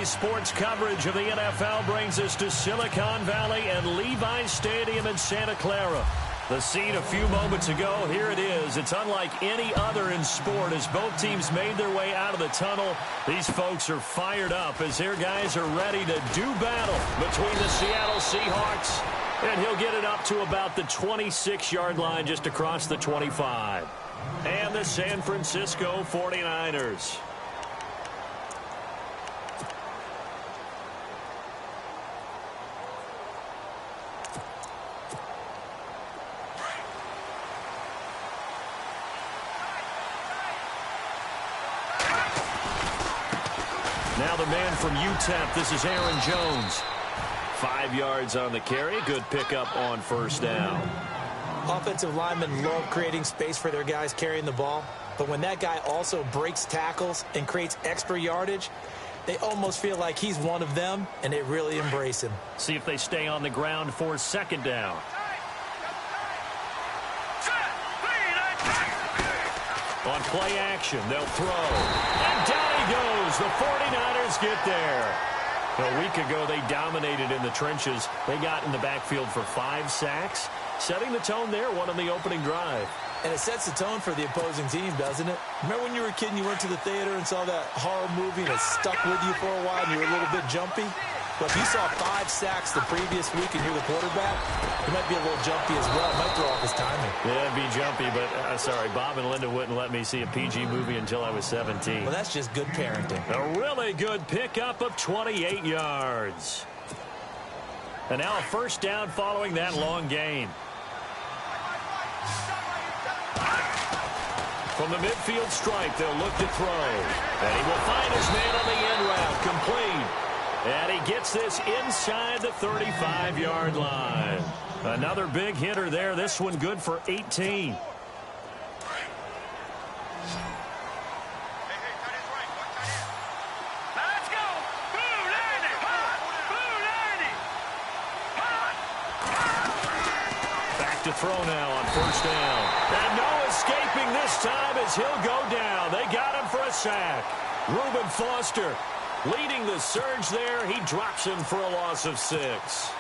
Today's sports coverage of the NFL brings us to Silicon Valley and Levi's Stadium in Santa Clara. The scene a few moments ago, here it is. It's unlike any other in sport as both teams made their way out of the tunnel. These folks are fired up as their guys are ready to do battle between the Seattle Seahawks. And he'll get it up to about the 26-yard line just across the 25. And the San Francisco 49ers. Now the man from UTEP, this is Aaron Jones. 5 yards on the carry. Good pickup on first down. Offensive linemen love creating space for their guys carrying the ball. But when that guy also breaks tackles and creates extra yardage, they almost feel like he's one of them, and they really embrace him. See if they stay on the ground for second down. On play action, they'll throw. And down he goes. The 49ers get there. A week ago, they dominated in the trenches. They got in the backfield for 5 sacks, setting the tone there, one on the opening drive. And it sets the tone for the opposing team, doesn't it? Remember when you were a kid and you went to the theater and saw that horror movie and it stuck with you for a while and you were a little bit jumpy? Well, if you saw 5 sacks the previous week and you're the quarterback, you might be a little jumpy as well. It might throw off his timing. Yeah, it'd be jumpy, but sorry, Bob and Linda wouldn't let me see a PG movie until I was 17. Well, that's just good parenting. A really good pickup of 28 yards. And now a first down following that long gain. From the midfield stripe, they'll look to throw. And he will find his man on the end route, complete. And he gets this inside the 35-yard line. Another big hitter there. This one good for 18. Back to throw now on first down. And no escaping this time as he'll go down. They got him for a sack. Reuben Foster leading the surge there. He drops him for a loss of 6.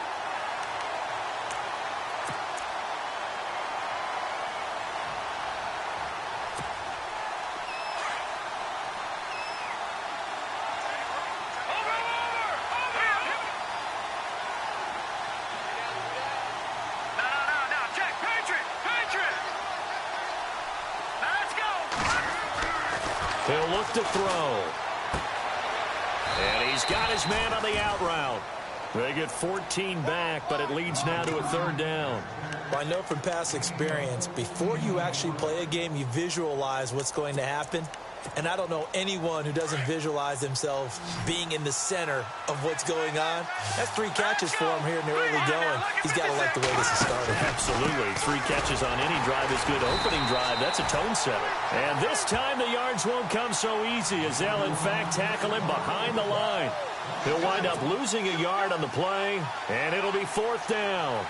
He'll look to throw. And he's got his man on the out route. They get 14 back, but it leads now to a third down. Well, I know from past experience, before you actually play a game, you visualize what's going to happen. And I don't know anyone who doesn't visualize themselves being in the center of what's going on. That's 3 catches for him here in the early going. He's got to like the way this is started. Absolutely. 3 catches on any drive is good. Opening drive, that's a tone setter. And this time the yards won't come so easy as they'll, in fact, tackle him behind the line. He'll wind up losing a yard on the play, and it'll be 4th down.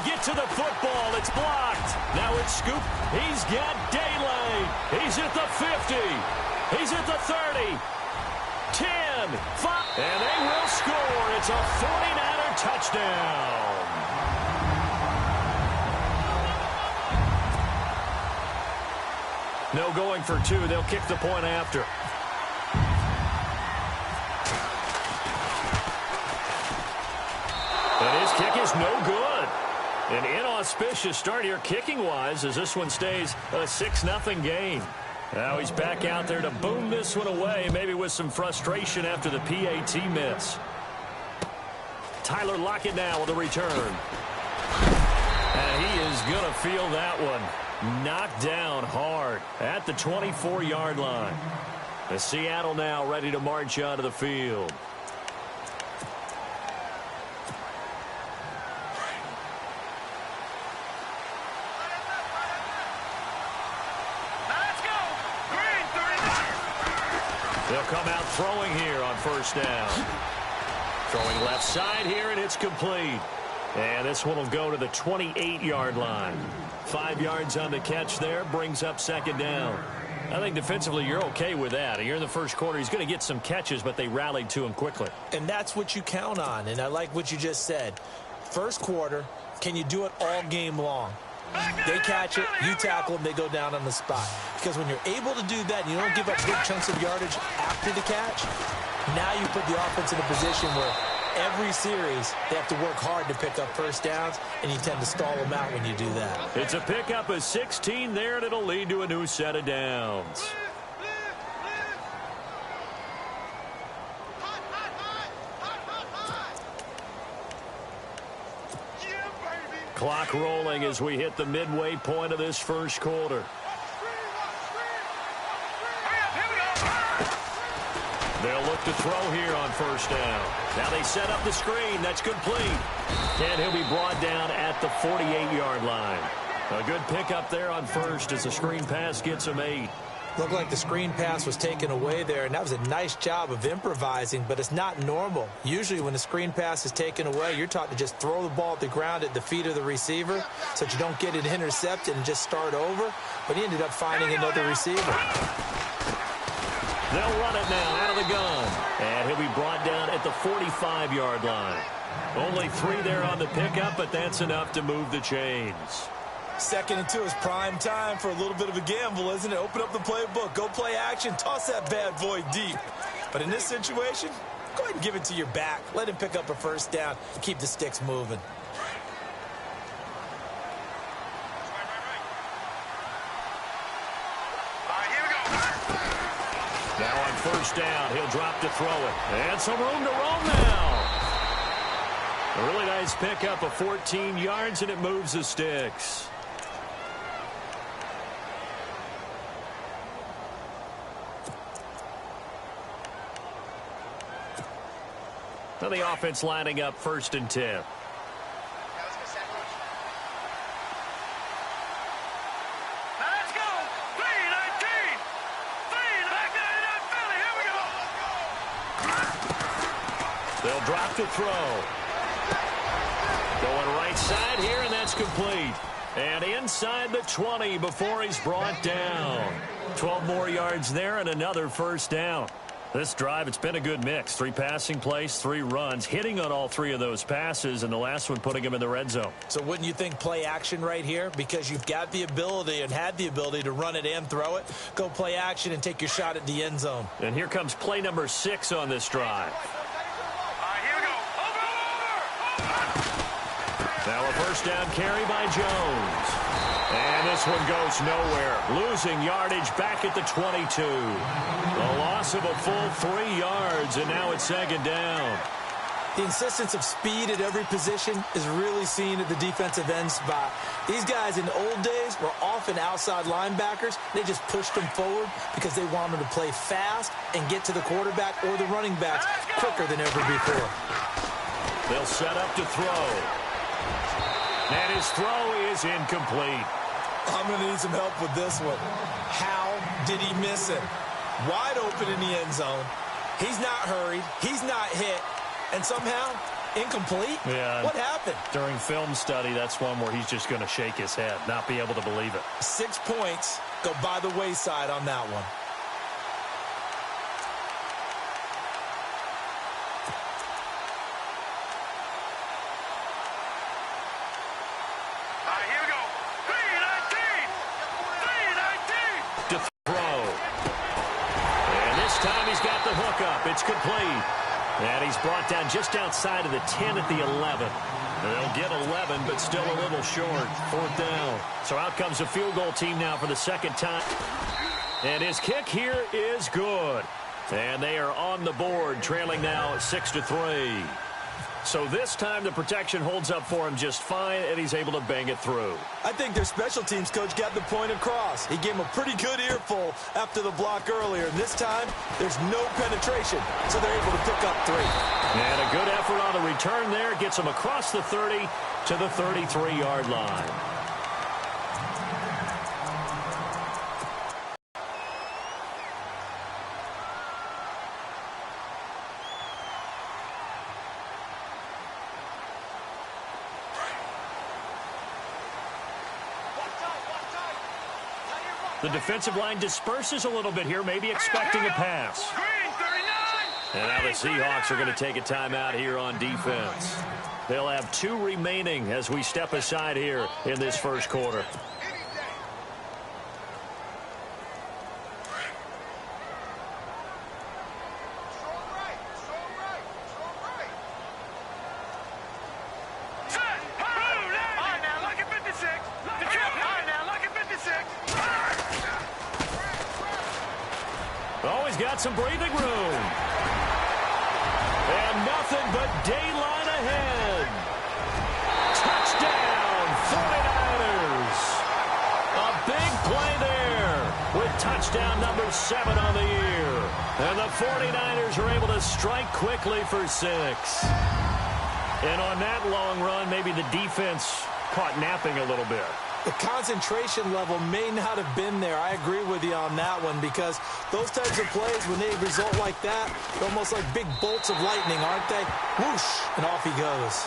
Get to the football. It's blocked. Now it's Scoop. He's got daylight. He's at the 50. He's at the 30. 10. 5. And they will score. It's a 49er touchdown. No going for 2. They'll kick the point after. And his kick is no good. An inauspicious start here kicking-wise as this one stays a 6-0 game. Now he's back out there to boom this one away, maybe with some frustration after the PAT miss. Tyler Lockett now with a return. And he is going to feel that one. Knocked down hard at the 24-yard line. The Seattle now ready to march onto the field. They'll come out throwing here on first down. Throwing left side here, and it's complete. And this one will go to the 28-yard line. 5 yards on the catch there, brings up second down. I think defensively you're okay with that. Here in the first quarter, he's going to get some catches, but they rallied to him quickly. And that's what you count on, and I like what you just said. First quarter, can you do it all game long? They catch it, you tackle them, they go down on the spot. Because when you're able to do that and you don't give up big chunks of yardage after the catch, now you put the offense in a position where every series they have to work hard to pick up first downs, and you tend to stall them out when you do that. It's a pickup of 16 there, and it'll lead to a new set of downs. Clock rolling as we hit the midway point of this first quarter. They'll look to throw here on first down. Now they set up the screen. That's complete. And he'll be brought down at the 48-yard line. A good pickup there on first as the screen pass gets him 8. Looked like the screen pass was taken away there, and that was a nice job of improvising, but it's not normal. Usually when the screen pass is taken away, you're taught to just throw the ball at the ground at the feet of the receiver so that you don't get it intercepted and just start over, but he ended up finding another receiver. They'll run it now out of the gun, and he'll be brought down at the 45-yard line. Only 3 there on the pickup, but that's enough to move the chains. 2nd and 2 is prime time for a little bit of a gamble, isn't it? Open up the playbook, go play action, toss that bad boy deep. But in this situation, go ahead and give it to your back. Let him pick up a first down, keep the sticks moving. Now on first down, he'll drop to throw it. And some room to roam now. A really nice pickup of 14 yards, and it moves the sticks. Now the offense lining up 1st and 10. They'll drop to throw. Going right side here, and that's complete. And inside the 20 before he's brought down. 12 more yards there and another first down. This drive, it's been a good mix. 3 passing plays, 3 runs, hitting on all 3 of those passes, and the last one putting him in the red zone. So wouldn't you think play action right here? Because you've got the ability and had the ability to run it and throw it. Go play action and take your shot at the end zone. And here comes play number 6 on this drive. Now a first down carry by Jones. And this one goes nowhere. Losing yardage back at the 22. A loss of a full 3 yards, and now it's 2nd down. The insistence of speed at every position is really seen at the defensive end spot. These guys in the old days were often outside linebackers. They just pushed them forward because they wanted to play fast and get to the quarterback or the running backs quicker than ever before. They'll set up to throw. And his throw is incomplete. I'm going to need some help with this one. How did he miss it? Wide open in the end zone. He's not hurried. He's not hit. And somehow, incomplete? Yeah. What happened? During film study, that's one where he's just going to shake his head, not be able to believe it. 6 points go by the wayside on that one. It's complete. And he's brought down just outside of the 10 at the 11. They'll get 11, but still a little short. 4th down. So out comes the field goal team now for the 2nd time. And his kick here is good. And they are on the board, trailing now 6-3. So this time the protection holds up for him just fine, and he's able to bang it through. I think their special teams coach got the point across. He gave him a pretty good earful after the block earlier. And this time, there's no penetration, so they're able to pick up 3. And a good effort on the return there. Gets him across the 30 to the 33-yard line. The defensive line disperses a little bit here, maybe expecting a pass. And now the Seahawks are going to take a timeout here on defense. They'll have 2 remaining as we step aside here in this first quarter. Always got some breathing room. And nothing but daylight ahead. Touchdown, 49ers. A big play there with touchdown number 7 on the year. And the 49ers are able to strike quickly for 6. And on that long run, maybe the defense caught napping a little bit. The concentration level may not have been there. I agree with you on that one, because those types of plays, when they result like that, they're almost like big bolts of lightning, aren't they? Whoosh, and off he goes.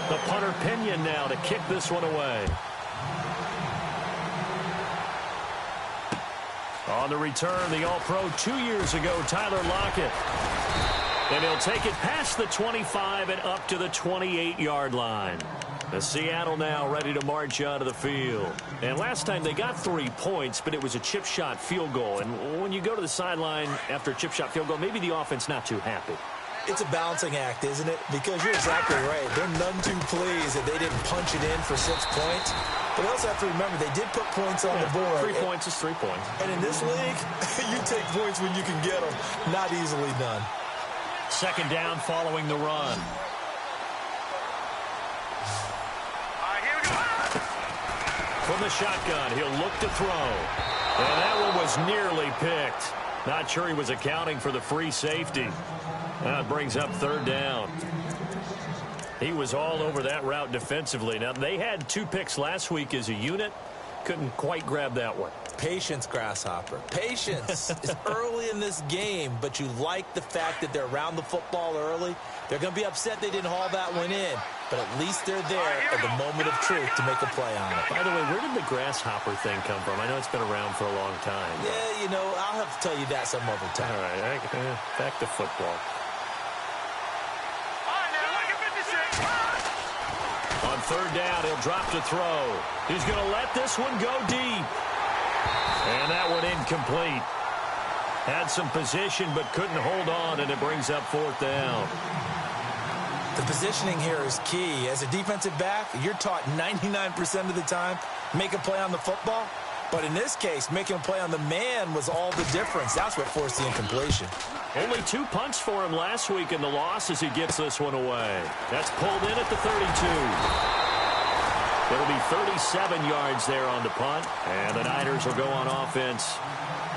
The punter Pinion now to kick this one away. On the return, the All-Pro 2 years ago, Tyler Lockett. And he'll take it past the 25 and up to the 28-yard line. The Seattle now ready to march out of the field. And last time they got 3 points, but it was a chip shot field goal. And when you go to the sideline after a chip shot field goal, maybe the offense not too happy. It's a balancing act, isn't it? Because you're exactly right. They're none too pleased that they didn't punch it in for 6 points. But they also have to remember they did put points on the board. 3 points is 3 points. And in this league, you take points when you can get them. Not easily done. Second down following the run. From the shotgun, he'll look to throw. And that one was nearly picked. Not sure he was accounting for the free safety. That brings up third down. He was all over that route defensively. Now, they had 2 picks last week as a unit. Couldn't quite grab that one. Patience, Grasshopper. Patience. It's early in this game, but you like the fact that they're around the football early. They're going to be upset they didn't haul that one in, but at least they're there at the moment of truth to make a play on it. By the way, where did the Grasshopper thing come from? I know it's been around for a long time. Yeah, you know, I'll have to tell you that some other time. All right, back to football. On third down, he'll drop to throw. He's going to let this one go deep. And that one incomplete. Had some position, but couldn't hold on, and it brings up fourth down. The positioning here is key. As a defensive back, you're taught 99% of the time, make a play on the football. But in this case, making a play on the man was all the difference. That's what forced the incompletion. Only 2 punts for him last week in the loss as he gets this one away. That's pulled in at the 32. It'll be 37 yards there on the punt, and the Niners will go on offense,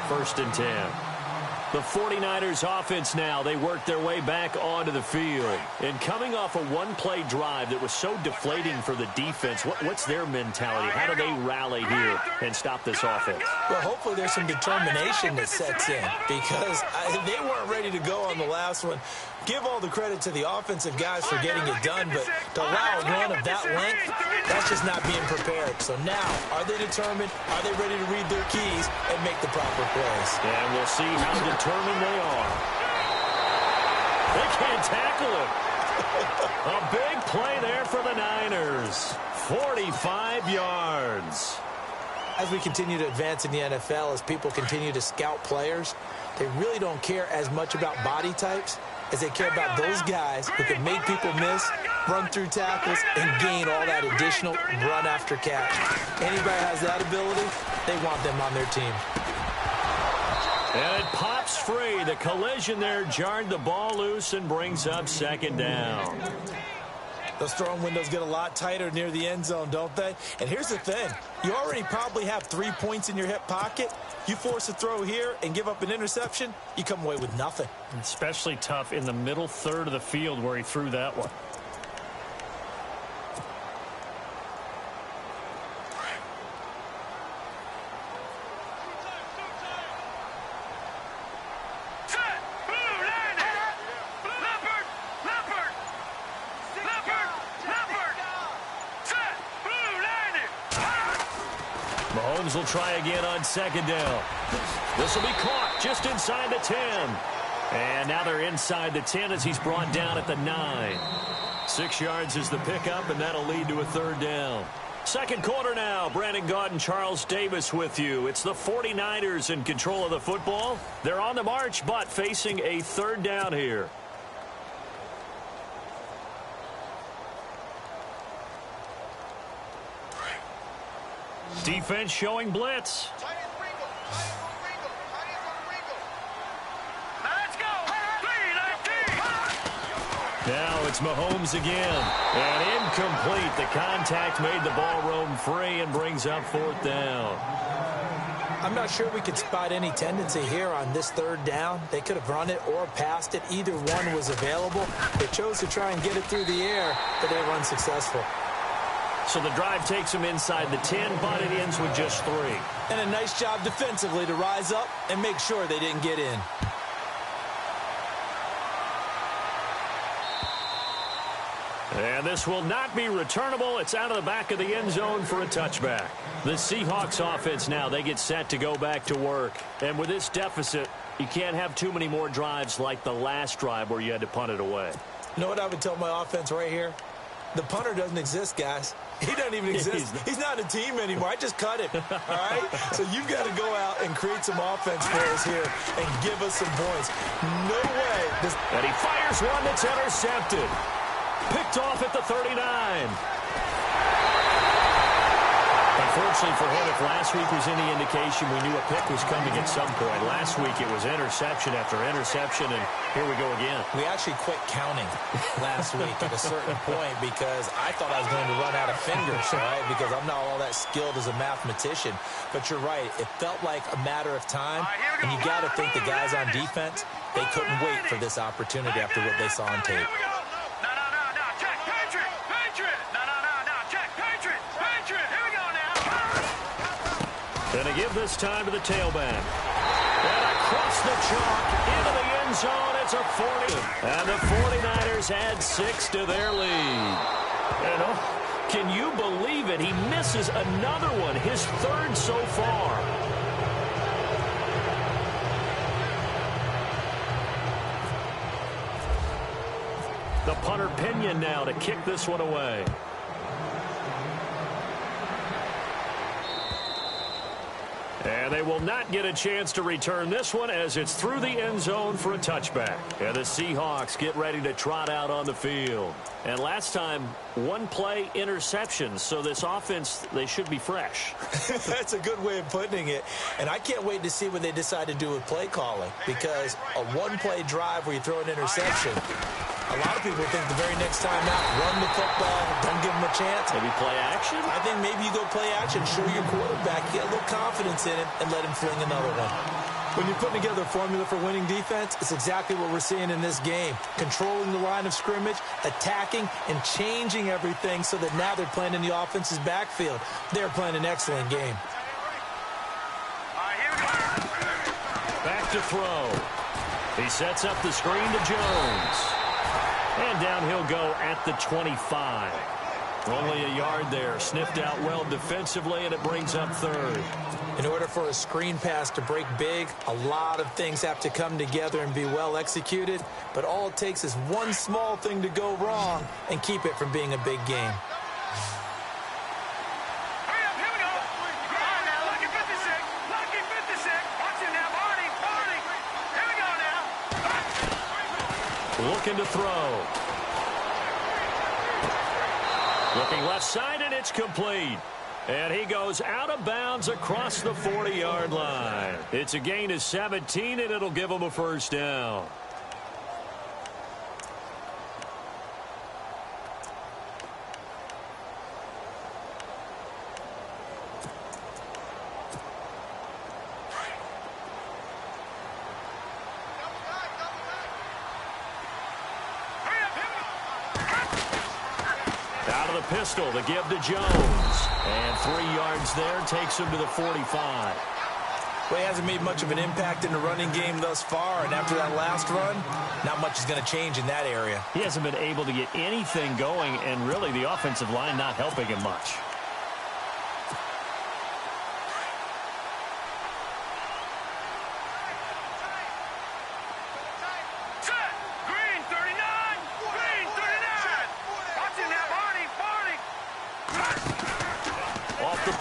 1st and 10. The 49ers offense now, they work their way back onto the field. And coming off a one-play drive that was so deflating for the defense, what's their mentality? How do they rally here and stop this offense? Well, hopefully there's some determination that sets in, because they weren't ready to go on the last one. Give all the credit to the offensive guys for getting it done, but to allow a run of that length, that's just not being prepared. So now, are they determined? Are they ready to read their keys and make the proper plays? And we'll see how determined they are. They can't tackle him. A big play there for the Niners. 45 yards. As we continue to advance in the NFL, as people continue to scout players, they really don't care as much about body types as they care about those guys who can make people miss, run through tackles, and gain all that additional run after catch. Anybody has that ability, they want them on their team. And it pops free. The collision there jarred the ball loose and brings up second down. Those throwing windows get a lot tighter near the end zone, don't they? And here's the thing. You already probably have 3 points in your hip pocket. You force a throw here and give up an interception, you come away with nothing. Especially tough in the middle third of the field where he threw that one. Rams will try again on second down. This will be caught just inside the 10. And now they're inside the 10 as he's brought down at the 9. 6 yards is the pickup, and that'll lead to a third down. Second quarter now. Brandon Gaudin and Charles Davis with you. It's the 49ers in control of the football. They're on the march, but facing a third down here. Defense showing blitz. Now it's Mahomes again. And incomplete. The contact made the ball roam free and brings up fourth down. I'm not sure we could spot any tendency here on this third down. They could have run it or passed it. Either one was available. They chose to try and get it through the air, but they were unsuccessful. So the drive takes them inside the 10, but it ends with just 3. And a nice job defensively to rise up and make sure they didn't get in. And this will not be returnable. It's out of the back of the end zone for a touchback. The Seahawks offense now, they get set to go back to work. And with this deficit, you can't have too many more drives like the last drive where you had to punt it away. You know what I would tell my offense right here? The punter doesn't exist, guys. He doesn't even exist. He's not a team anymore. I just cut it, all right? So you've got to go out and create some offense for us here and give us some points. No way. And he fires one that's intercepted. Picked off at the 39. Unfortunately for him, if last week was any indication, we knew a pick was coming at some point. Last week it was interception after interception, and here we go again. We actually quit counting last week at a certain point because I thought I was going to run out of fingers, right? Because I'm not all that skilled as a mathematician. But you're right. It felt like a matter of time, and you got to think the guys on defense, they couldn't wait for this opportunity after what they saw on tape. Going to give this time to the tailback. And across the chalk into the end zone. It's a 40. And the 49ers add 6 to their lead. And can you believe it? He misses another one, his third so far. The punter Pinion now to kick this one away. And they will not get a chance to return this one as it's through the end zone for a touchback. And the Seahawks get ready to trot out on the field. And last time, one play interception. So this offense, they should be fresh. That's a good way of putting it. And I can't wait to see what they decide to do with play calling. Because a one-play drive where you throw an interception, a lot of people think the very next time out, run the football, don't give them a chance. Maybe play action? I think maybe you go play action, show your quarterback, get a little confidence in him, and let him fling another one. When you're putting together a formula for winning defense, it's exactly what we're seeing in this game. Controlling the line of scrimmage, attacking, and changing everything so that now they're playing in the offense's backfield. They're playing an excellent game. Back to throw. He sets up the screen to Jones. And down he'll go at the 25. Only a yard there. Sniffed out well defensively, and it brings up third. In order for a screen pass to break big, a lot of things have to come together and be well executed. But all it takes is one small thing to go wrong and keep it from being a big game. Looking to throw. Looking left side, and it's complete. And he goes out of bounds across the 40-yard line. It's a gain of 17, and it'll give him a first down. Out of the pistol, the give to Jones. And 3 yards there takes him to the 45. Well, he hasn't made much of an impact in the running game thus far, and after that last run, not much is going to change in that area. He hasn't been able to get anything going, and really the offensive line not helping him much.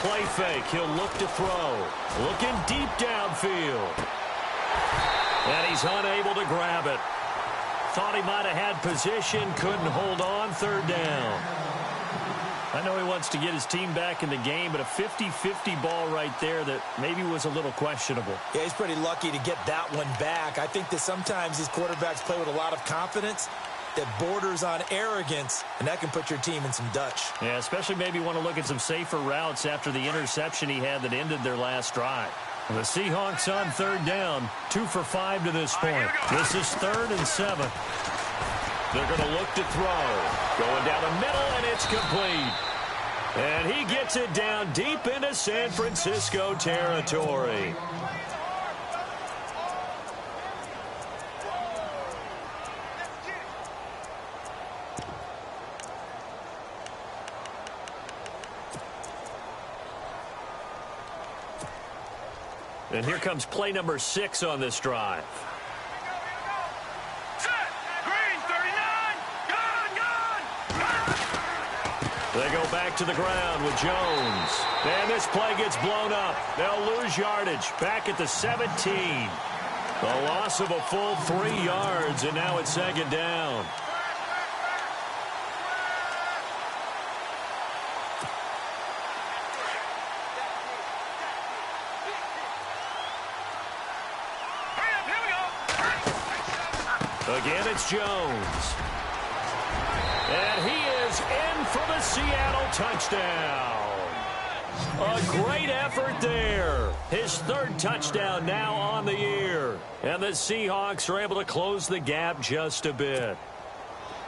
play fake. He'll look to throw. Looking deep downfield. And he's unable to grab it. Thought he might have had position. Couldn't hold on. Third down. I know he wants to get his team back in the game, but a 50-50 ball right there that maybe was a little questionable. Yeah, he's pretty lucky to get that one back. I think that sometimes these quarterbacks play with a lot of confidence that borders on arrogance, and that can put your team in some Dutch. Yeah, especially maybe want to look at some safer routes after the interception he had that ended their last drive. The Seahawks on third down, 2 for 5 to this point. This is 3rd and 7. They're going to look to throw. Going down the middle, and it's complete. And he gets it down deep into San Francisco territory. And here comes play number 6 on this drive. They go back to the ground with Jones. And this play gets blown up. They'll lose yardage back at the 17. A loss of a full 3 yards, and now it's 2nd down. Again, it's Jones. And he is in for the Seattle touchdown. A great effort there. His 3rd touchdown now on the year. And the Seahawks are able to close the gap just a bit.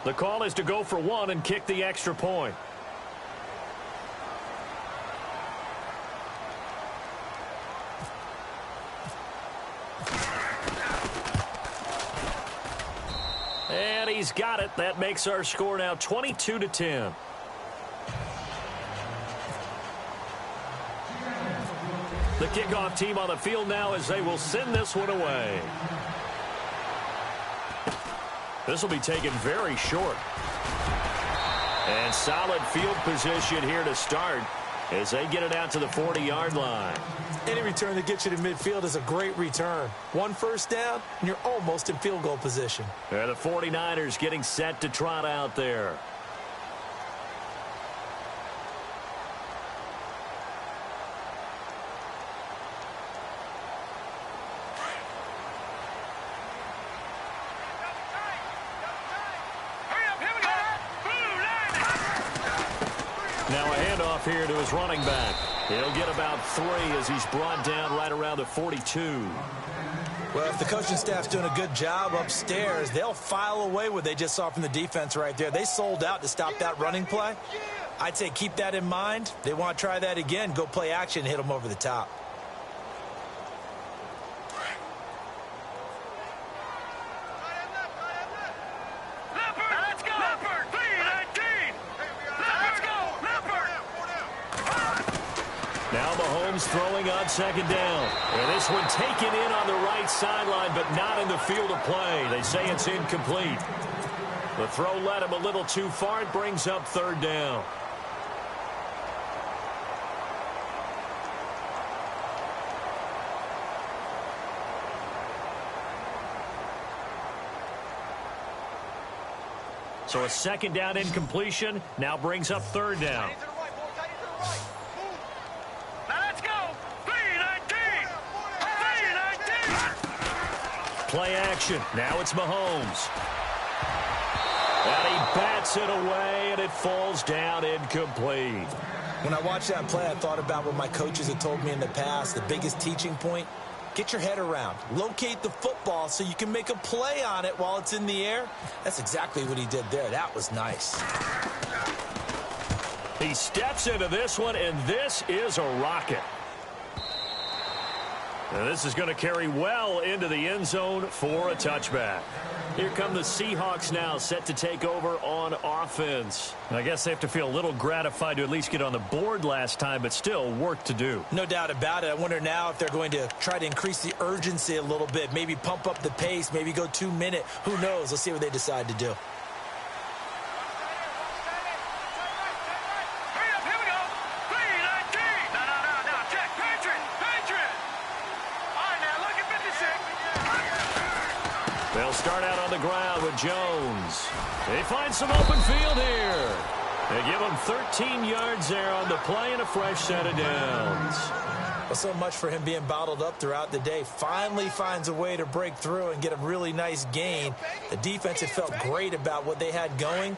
The call is to go for 1 and kick the extra point. And he's got it. That makes our score now 22-10. The kickoff team on the field now as they will send this one away. This will be taken very short. And solid field position here to start as they get it out to the 40-yard line. Any return that gets you to midfield is a great return. 1 first down, and you're almost in field goal position. And the 49ers getting set to trot out there. Now a handoff here to his running back. He'll get about 3 as he's brought down right around the 42. Well, if the coaching staff's doing a good job upstairs, they'll file away what they just saw from the defense right there. They sold out to stop that running play. I'd say keep that in mind. They want to try that again. Go play action and hit them over the top. Now Mahomes throwing on 2nd down. And this one taken in on the right sideline, but not in the field of play. They say it's incomplete. The throw led him a little too far. It brings up 3rd down. So a 2nd down incompletion now brings up 3rd down. Play action. Now it's Mahomes. And he bats it away, and it falls down incomplete. When I watched that play, I thought about what my coaches had told me in the past. The biggest teaching point, get your head around. Locate the football so you can make a play on it while it's in the air. That's exactly what he did there. That was nice. He steps into this one, and this is a rocket. And this is going to carry well into the end zone for a touchback. Here come the Seahawks now, set to take over on offense. I guess they have to feel a little gratified to at least get on the board last time, but still work to do. No doubt about it. I wonder now if they're going to try to increase the urgency a little bit, maybe pump up the pace, maybe go 2-minute. Who knows? Let's see what they decide to do. They'll start out on the ground with Jones. They find some open field here. They give him 13 yards there on the play and a fresh set of downs. Well, so much for him being bottled up throughout the day. Finally finds a way to break through and get a really nice gain. The defense had felt great about what they had going.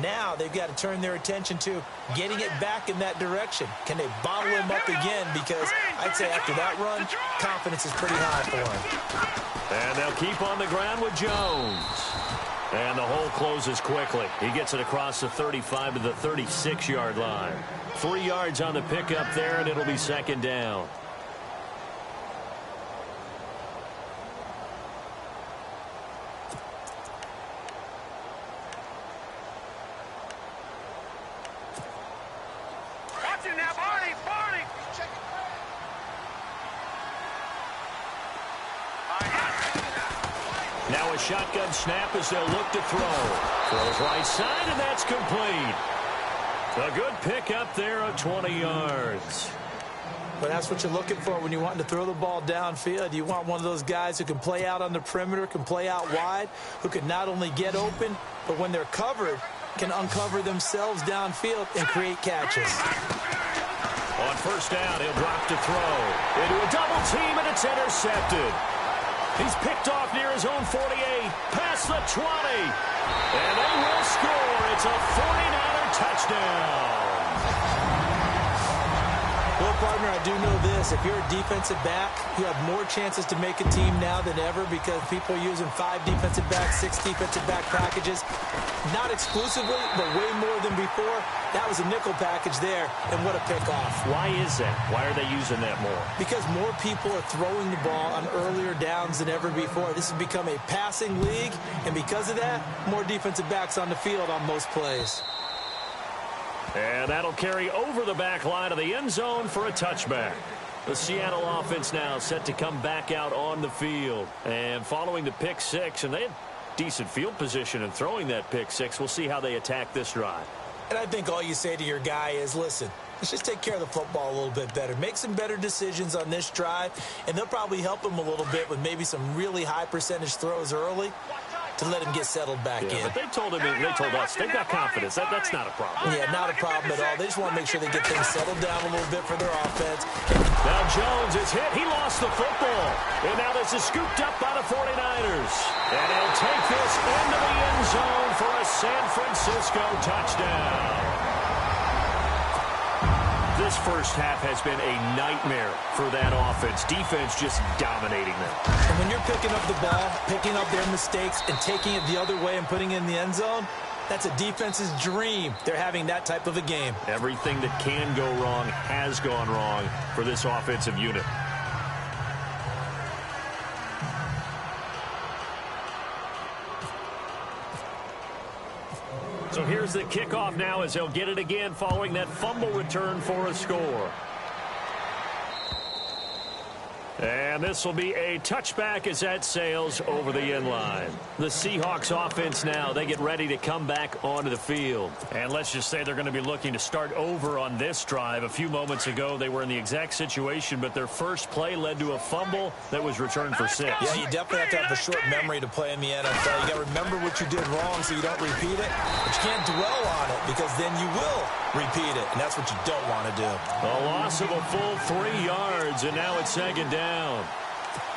Now they've got to turn their attention to getting it back in that direction. Can they bottle him up again? Because I'd say after that run, confidence is pretty high for him. And they'll keep on the ground with Jones. And the hole closes quickly. He gets it across the 35 to the 36-yard line. 3 yards on the pickup there, and it'll be second down. Now a shotgun snap as they'll look to throw. Throws right side, and that's complete. A good pickup there of 20 yards. But that's what you're looking for when you're wanting to throw the ball downfield. You want one of those guys who can play out on the perimeter, can play out wide, who can not only get open, but when they're covered, can uncover themselves downfield and create catches. On first down, he'll drop to throw. Into a double team, and it's intercepted. He's picked off near his own 48, past the 20. And they will score. It's a 49er touchdown. Well, partner, I do know this. If you're a defensive back, you have more chances to make a team now than ever because people are using 5 defensive backs, 6 defensive back packages. Not exclusively, but way more than before. That was a nickel package there, and what a pickoff. Why is that? Why are they using that more? Because more people are throwing the ball on earlier downs than ever before. This has become a passing league, and because of that, more defensive backs on the field on most plays. And that'll carry over the back line of the end zone for a touchback. The Seattle offense now set to come back out on the field. And following the pick six, and they had decent field position in throwing that pick six. We'll see how they attack this drive. And I think all you say to your guy is, listen, let's just take care of the football a little bit better. Make some better decisions on this drive, and they'll probably help him a little bit with maybe some really high percentage throws early to let him get settled back in. But they told us they've got confidence. That's not a problem. Yeah, not a problem at all. They just want to make sure they get things settled down a little bit for their offense. Now Jones is hit. He lost the football. And now this is scooped up by the 49ers. And he'll take this into the end zone for a San Francisco touchdown. This first half has been a nightmare for that offense. Defense just dominating them. And when you're picking up the ball, picking up their mistakes, and taking it the other way and putting it in the end zone, that's a defense's dream. They're having that type of a game. Everything that can go wrong has gone wrong for this offensive unit. So here's the kickoff now as they'll get it again following that fumble return for a score. And this will be a touchback as that sails over the end line. The Seahawks offense now, they get ready to come back onto the field. And let's just say they're going to be looking to start over on this drive. A few moments ago, they were in the exact situation, but their first play led to a fumble that was returned for 6. Yeah, you definitely have to have a short memory to play in the NFL. You got to remember what you did wrong so you don't repeat it, but you can't dwell on it because then you will repeat it, and that's what you don't want to do. A loss of a full 3 yards, and now it's second down.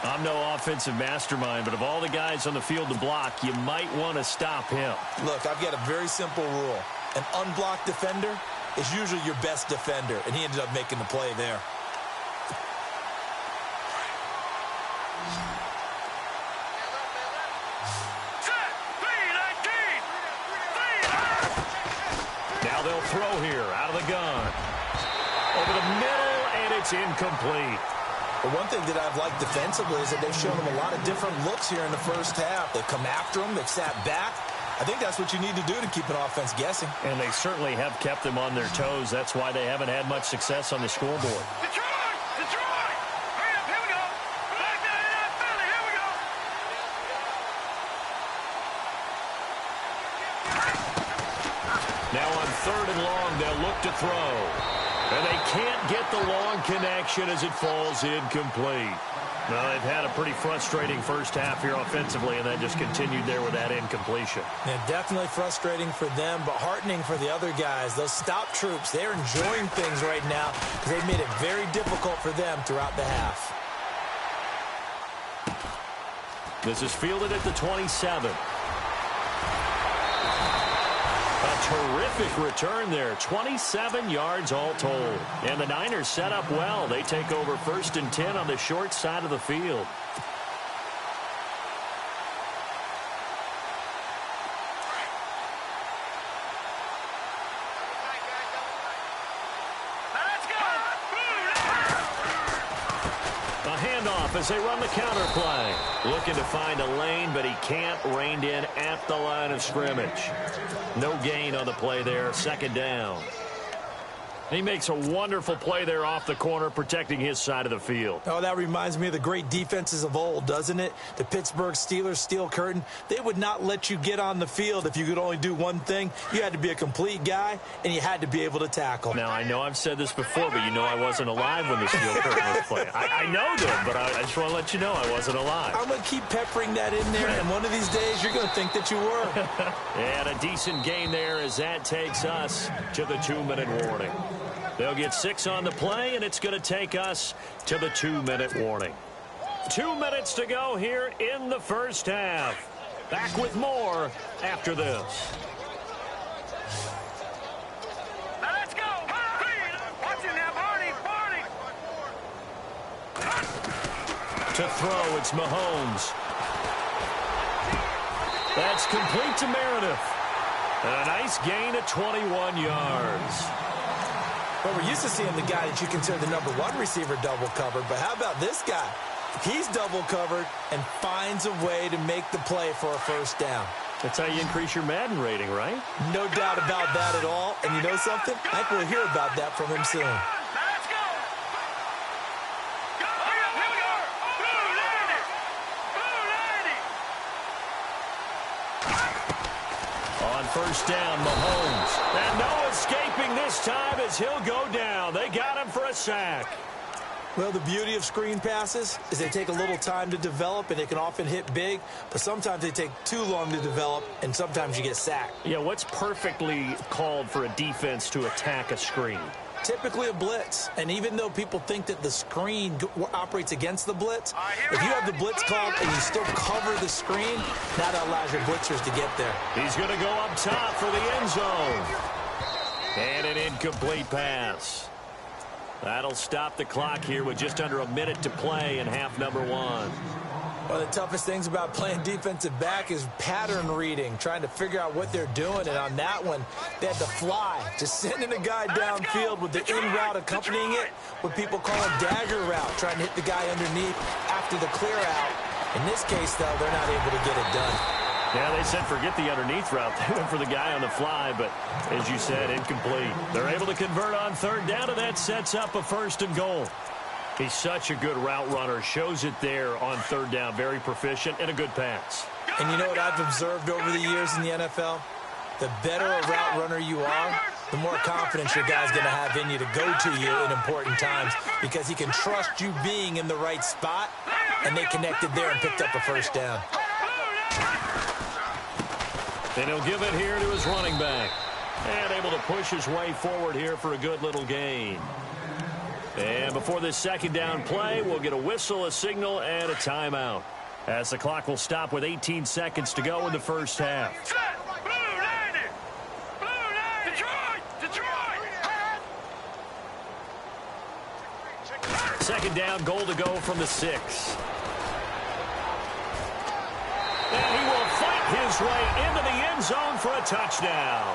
I'm no offensive mastermind, but of all the guys on the field to block, you might want to stop him. Look, I've got a very simple rule. An unblocked defender is usually your best defender, and he ended up making the play there. Now they'll throw here out of the gun. Over the middle, and it's incomplete. But one thing that I've liked defensively is that they've shown them a lot of different looks here in the first half. They've come after them. They've sat back. I think that's what you need to do to keep an offense guessing. And they certainly have kept them on their toes. That's why they haven't had much success on the scoreboard. Detroit! Detroit! Hurry up, here we go! Back to Philly, here we go! Now on 3rd and long, they'll look to throw. And they can't get the long connection as it falls incomplete. Well, they've had a pretty frustrating first half here offensively, and that just continued there with that incompletion. Yeah, definitely frustrating for them, but heartening for the other guys. Those stop troops, they're enjoying things right now because they've made it very difficult for them throughout the half. This is fielded at the 27. A terrific return there. 27 yards all told. And the Niners set up well. They take over 1st and 10 on the short side of the field. A handoff as they run the counter play. Looking to find a lane, but he can't. Reined in at the line of scrimmage. No gain on the play there. 2nd down. He makes a wonderful play there off the corner, protecting his side of the field. Oh, that reminds me of the great defenses of old, doesn't it? The Pittsburgh Steelers steel curtain. They would not let you get on the field if you could only do one thing. You had to be a complete guy, and you had to be able to tackle. Now, I know I've said this before, but you know I wasn't alive when the steel curtain was playing. I know that, but I just want to let you know I wasn't alive. I'm going to keep peppering that in there, and one of these days you're going to think that you were. And a decent gain there as that takes us to the 2-minute warning. They'll get 6 on the play, and it's going to take us to the 2-minute warning. 2 minutes to go here in the first half. Back with more after this. Now let's go. Watch it now, Barney. To throw, it's Mahomes. That's complete to Meredith. And a nice gain of 21 yards. Well, we're used to seeing the guy that you consider the #1 receiver double covered, but how about this guy? He's double covered and finds a way to make the play for a 1st down. That's how you increase your Madden rating, right? No doubt about that at all. And you know something? I think we'll hear about that from him soon. Let's go. Here we go. Blue lady. On 1st down, Mahomes. And no escaping this time as he'll go down. They got him for a sack. Well, the beauty of screen passes is they take a little time to develop, and they can often hit big, but sometimes they take too long to develop, and sometimes you get sacked. Yeah, what's perfectly called for a defense to attack a screen? Typically a blitz, and even though people think that the screen operates against the blitz, if you have the blitz called and you still cover the screen, that allows your blitzers to get there. He's going to go up top for the end zone. And an incomplete pass. That'll stop the clock here with just under a minute to play in half number 1. One of the toughest things about playing defensive back is pattern reading, trying to figure out what they're doing. And on that one, they had to fly, just sending a guy downfield with the in route accompanying it, what people call a dagger route, trying to hit the guy underneath after the clear out. In this case, though, they're not able to get it done. Yeah, they said forget the underneath route. They went for the guy on the fly, but as you said, incomplete. They're able to convert on 3rd down, and that sets up a 1st and goal. He's such a good route runner. Shows it there on 3rd down. Very proficient and a good pass. And you know what I've observed over the years in the NFL? The better a route runner you are, the more confidence your guy's going to have in you to go to you in important times because he can trust you being in the right spot, and they connected there and picked up a 1st down. And he'll give it here to his running back. And able to push his way forward here for a good little gain. And before this 2nd down play, we'll get a whistle, a signal, and a timeout. As the clock will stop with 18 seconds to go in the first half. Second down, goal to go from the 6. And he will fight his way into the end zone for a touchdown.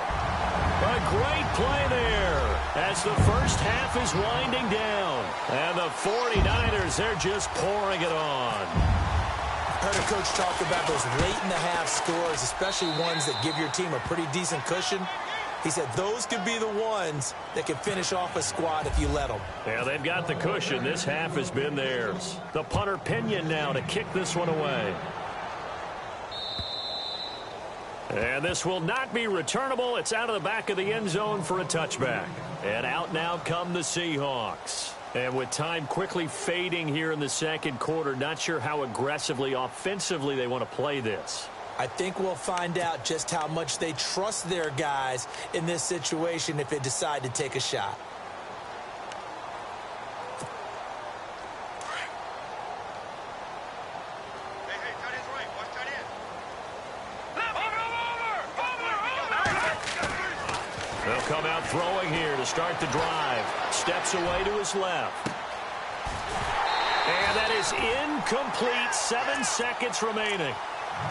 A great play there as the first half is winding down. And the 49ers, they're just pouring it on. I heard a coach talk about those late-in-the-half scores, especially ones that give your team a pretty decent cushion. He said those could be the ones that can finish off a squad if you let them. Yeah, they've got the cushion. This half has been theirs. The punter Pinion now to kick this one away. And this will not be returnable. It's out of the back of the end zone for a touchback. And out now come the Seahawks. And with time quickly fading here in the second quarter, not sure how aggressively, offensively they want to play this. I think we'll find out just how much they trust their guys in this situation if they decide to take a shot. They'll come out throwing here to start the drive. Steps away to his left. And that is incomplete. 7 seconds remaining.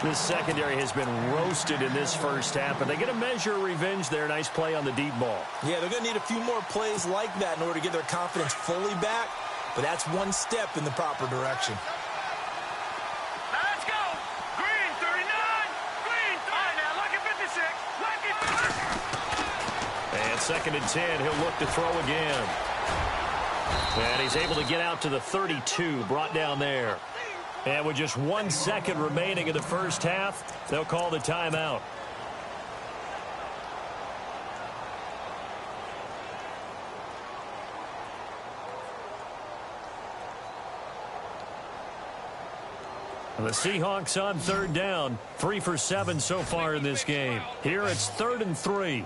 This secondary has been roasted in this first half, but they get a measure of revenge there. Nice play on the deep ball. Yeah, they're going to need a few more plays like that in order to get their confidence fully back, but that's one step in the proper direction. Let's go! Green 39! Green 30! Now, lucky 56! Lucky 50! And 2nd and 10, he'll look to throw again. And he's able to get out to the 32, brought down there. And with just 1 second remaining in the first half, they'll call the timeout. The Seahawks on 3rd down, 3 for 7 so far in this game. Here it's 3rd and 3.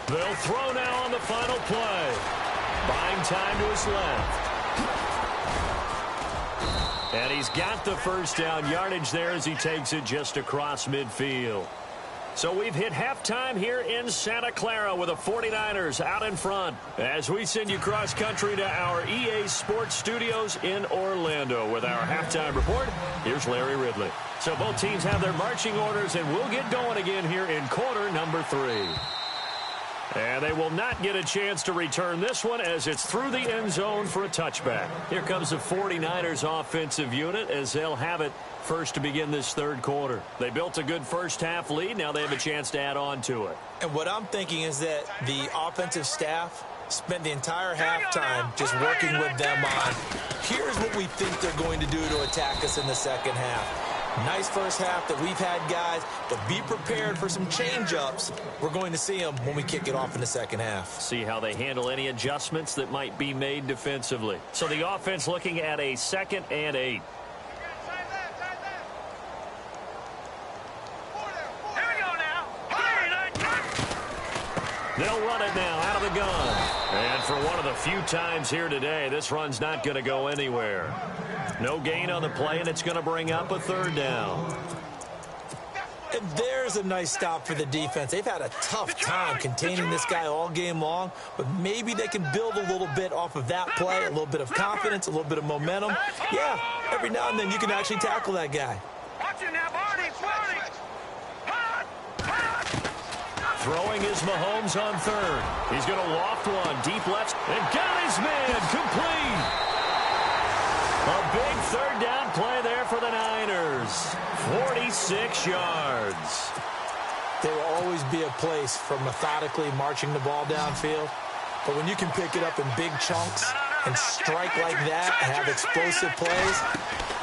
They'll throw now on the final play. Buying time to his left. And he's got the first down yardage there as he takes it just across midfield. So we've hit halftime here in Santa Clara with the 49ers out in front. As we send you cross country to our EA Sports Studios in Orlando with our halftime report, here's Larry Ridley. So both teams have their marching orders, and we'll get going again here in quarter number 3. And they will not get a chance to return this one as it's through the end zone for a touchback. Here comes the 49ers offensive unit as they'll have it first to begin this 3rd quarter. They built a good first half lead. Now they have a chance to add on to it. And what I'm thinking is that the offensive staff spent the entire halftime just working with them on, here's what we think they're going to do to attack us in the second half. Nice first half that we've had, guys, but be prepared for some change-ups. We're going to see them when we kick it off in the second half. See how they handle any adjustments that might be made defensively. So the offense looking at a 2nd and 8. They'll run it now out of the gun. And for one of the few times here today, this run's not going to go anywhere. No gain on the play, and it's going to bring up a 3rd down. And there's a nice stop for the defense. They've had a tough time containing this guy all game long, but maybe they can build a little bit off of that play, a little bit of confidence, a little bit of momentum. Yeah, every now and then you can actually tackle that guy. Watch it now, Barney! Throwing is Mahomes on 3rd. He's going to loft one deep left and got his man complete. A big 3rd down play there for the Niners. 46 yards. There will always be a place for methodically marching the ball downfield. But when you can pick it up in big chunks and strike like that and have explosive plays,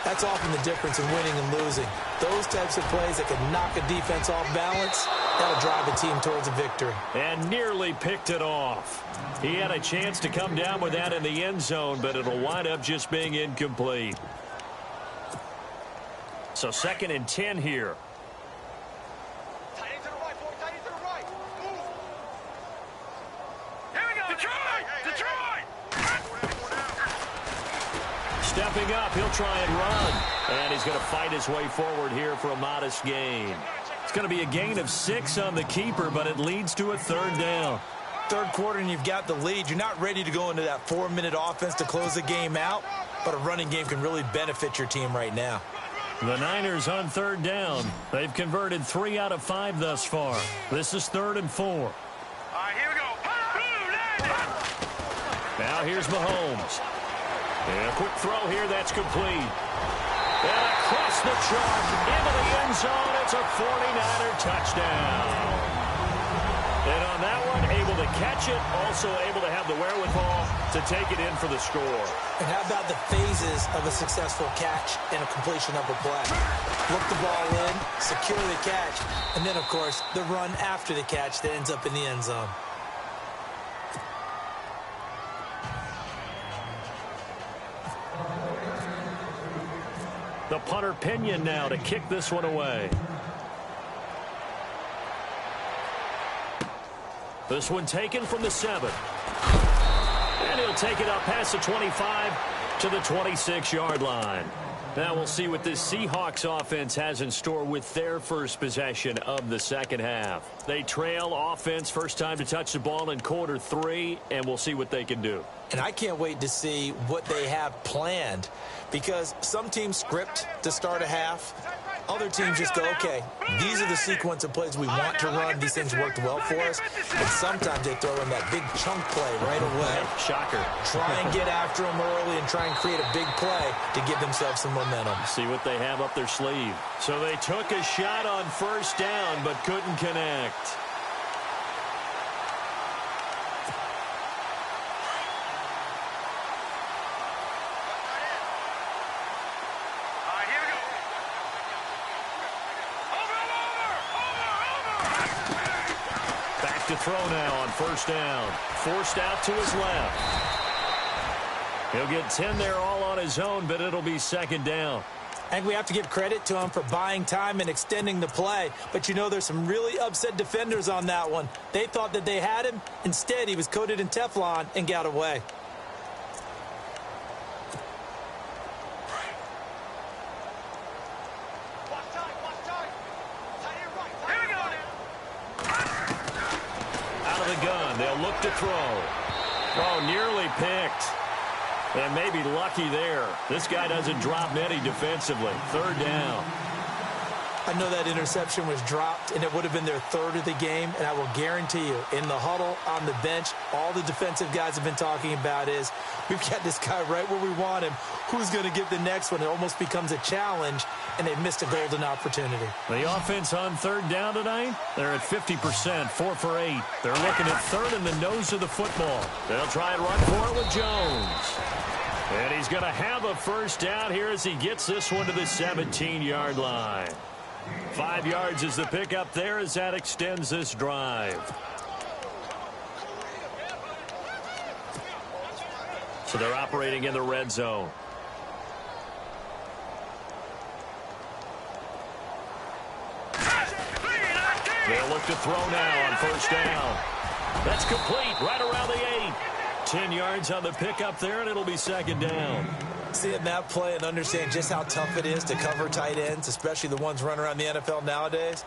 that's often the difference in winning and losing. Those types of plays that can knock a defense off balance, that'll drive a team towards a victory. And nearly picked it off. He had a chance to come down with that in the end zone, but it'll wind up just being incomplete. So 2nd and 10 here. Tight end to the right, boy. Tight end to the right. Move. Here we go. Detroit! Detroit! Stepping up, he'll try and run. And he's going to fight his way forward here for a modest gain. It's going to be a gain of 6 on the keeper, but it leads to a 3rd down. 3rd quarter and you've got the lead. You're not ready to go into that 4-minute offense to close the game out, but a running game can really benefit your team right now. The Niners on 3rd down. They've converted 3 out of 5 thus far. This is 3rd and 4. All right, here we go. Now here's Mahomes. And a quick throw here, that's complete. And across the chalk, into the end zone, it's a 49er touchdown. And on that one, able to catch it, also able to have the wherewithal to take it in for the score. And how about the phases of a successful catch and a completion of a play? Look the ball in, secure the catch, and then, of course, the run after the catch that ends up in the end zone. The punter Pinion now to kick this one away. This one taken from the 7. And he'll take it up past the 25 to the 26-yard line. Now we'll see what this Seahawks offense has in store with their first possession of the second half. They trail offense, first time to touch the ball in quarter 3, and we'll see what they can do. And I can't wait to see what they have planned, because some teams script to start a half. Other teams just go, okay, these are the sequence of plays we want to run. These things worked well for us. But sometimes they throw in that big chunk play right away. Shocker. Try and get after them early and try and create a big play to give themselves some momentum. See what they have up their sleeve. So they took a shot on first down but couldn't connect. To throw now on first down. Forced out to his left. He'll get 10 there all on his own, but it'll be second down. I think we have to give credit to him for buying time and extending the play. But, you know, there's some really upset defenders on that one. They thought that they had him. Instead, he was coated in Teflon and got away. They'll look to throw. Oh, nearly picked. And maybe lucky there. This guy doesn't drop many defensively. Third down. I know that interception was dropped, and it would have been their third of the game. And I will guarantee you, in the huddle, on the bench, all the defensive guys have been talking about is, we've got this guy right where we want him. Who's going to get the next one? It almost becomes a challenge, and they've missed a golden opportunity. The offense on third down tonight, they're at 50%, 4 for 8. They're looking at third in the nose of the football. They'll try and run for it with Jones. And he's going to have a first down here as he gets this one to the 17-yard line. 5 yards is the pickup there as that extends this drive. So they're operating in the red zone. They'll look to throw now on first down. That's complete right around the 8. 10 yards on the pickup there, and it'll be second down. Seeing that play and understand just how tough it is to cover tight ends, especially the ones running around the NFL nowadays,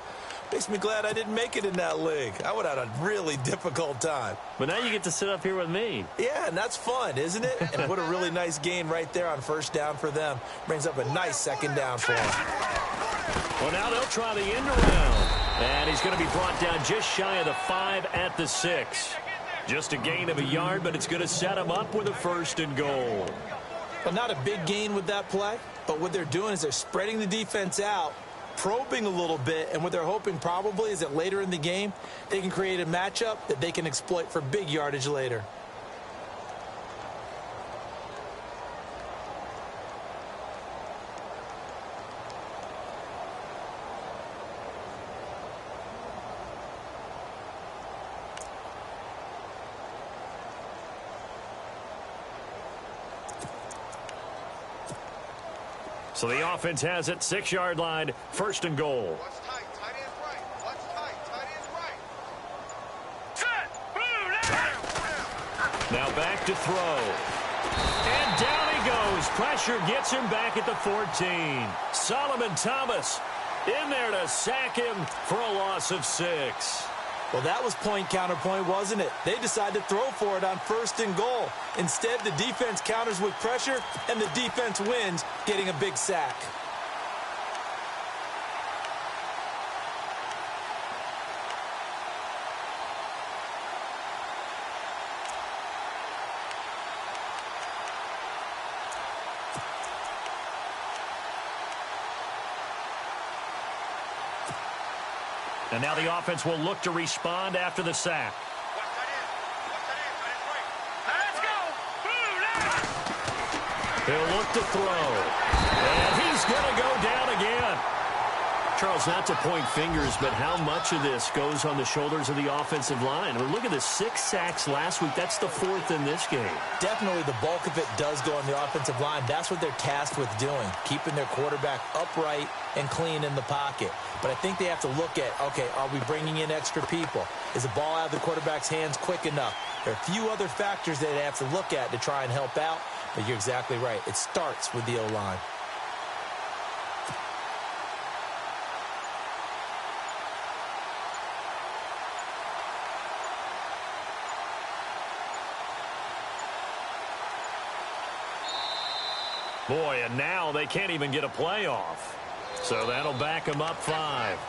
makes me glad I didn't make it in that league. I would have had a really difficult time. But now you get to sit up here with me. Yeah, and that's fun, isn't it? And what a really nice gain right there on first down for them. Brings up a nice second down for them. Well, now they'll try the end around. And he's going to be brought down just shy of the 5 at the 6. Just a gain of a yard, but it's going to set him up with a first and goal. Well, not a big gain with that play, but what they're doing is they're spreading the defense out, probing a little bit, and what they're hoping probably is that later in the game, they can create a matchup that they can exploit for big yardage later. So the offense has it, 6-yard line, first and goal. Watch tight, tight end's right. Watch tight, tight end's right. Set, boom, now back to throw. And down he goes. Pressure gets him back at the 14. Solomon Thomas in there to sack him for a loss of 6. Well, that was point counterpoint, wasn't it? They decided to throw for it on first and goal. Instead, the defense counters with pressure, and the defense wins, getting a big sack. And now the offense will look to respond after the sack. Let's go. He'll look to throw. And he's going to go down again. Charles, not to point fingers, but how much of this goes on the shoulders of the offensive line? I mean, look at the 6 sacks last week. That's the 4th in this game. Definitely the bulk of it does go on the offensive line. That's what they're tasked with doing, keeping their quarterback upright and clean in the pocket. But I think they have to look at, okay, are we bringing in extra people? Is the ball out of the quarterback's hands quick enough? There are a few other factors that they have to look at to try and help out, but you're exactly right. It starts with the O-line. Boy, and now they can't even get a playoff. So that'll back them up 5.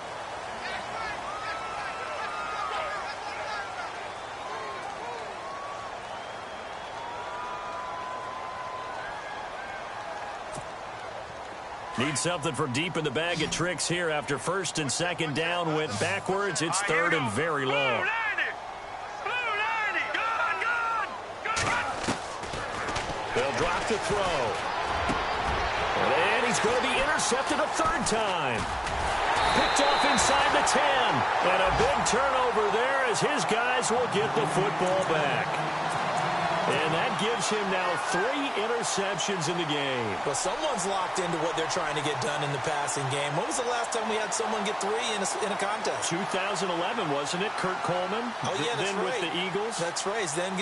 Need something from deep in the bag of tricks here after 1st and 2nd down went backwards. It's 3rd and very low. They'll drop to throw. And he's going to be intercepted a 3rd time. Picked off inside the 10. And a big turnover there as his guys will get the football back. And that gives him now 3 interceptions in the game. Well, someone's locked into what they're trying to get done in the passing game. When was the last time we had someone get 3 in a contest? 2011, wasn't it? Kurt Coleman? Oh, yeah, that's then right. with the Eagles? That's right. Then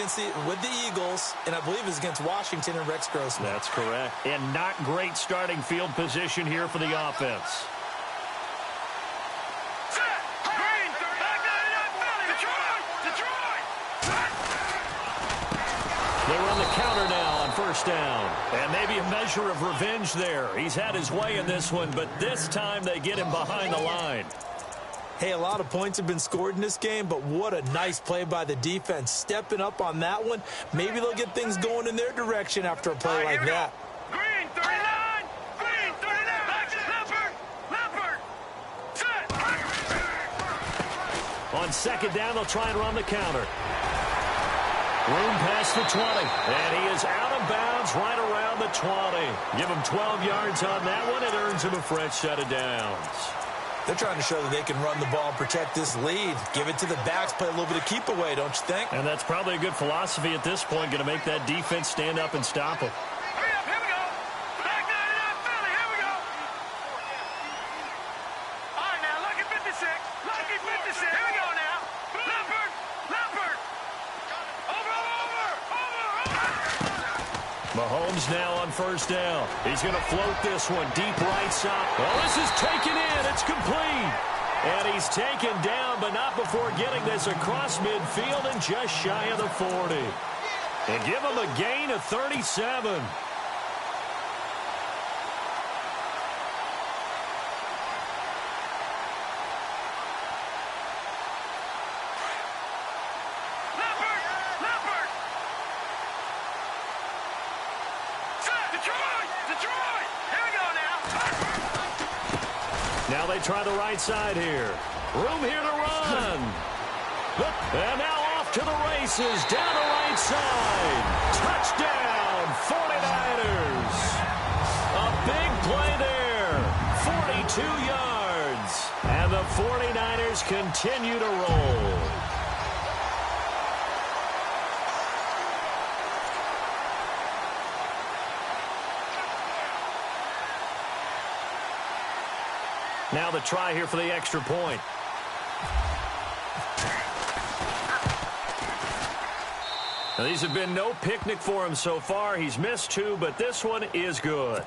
with the Eagles, and I believe it was against Washington and Rex Grossman. That's correct. And not great starting field position here for the offense. They run the counter now on 1st down. And maybe a measure of revenge there. He's had his way in this one, but this time they get him behind the line. Hey, a lot of points have been scored in this game, but what a nice play by the defense. Stepping up on that one, maybe they'll get things going in their direction after a play like that. Green 39! Green 39! Leopard! Set! On 2nd down, they'll try and run the counter. Room past the 20, and he is out of bounds right around the 20. Give him 12 yards on that one. It earns him a fresh set of downs. They're trying to show that they can run the ball and protect this lead. Give it to the backs, play a little bit of keep away, don't you think? And that's probably a good philosophy at this point, going to make that defense stand up and stop him. Hurry up, here we go! Back 99 Philly, here we go! All right, now, lucky 56. Lucky 56. Here we go now. Leopard! Mahomes now on 1st down. He's going to float this one deep right side. Well, this is taken in. It's complete. And he's taken down, but not before getting this across midfield and just shy of the 40. And give him a gain of 37. Detroit! Here we go now. Now they try the right side here. Room here to run. And now off to the races. Down the right side. Touchdown, 49ers. A big play there. 42 yards. And the 49ers continue to roll. Now the try here for the extra point. Now these have been no picnic for him so far. He's missed 2, but this one is good.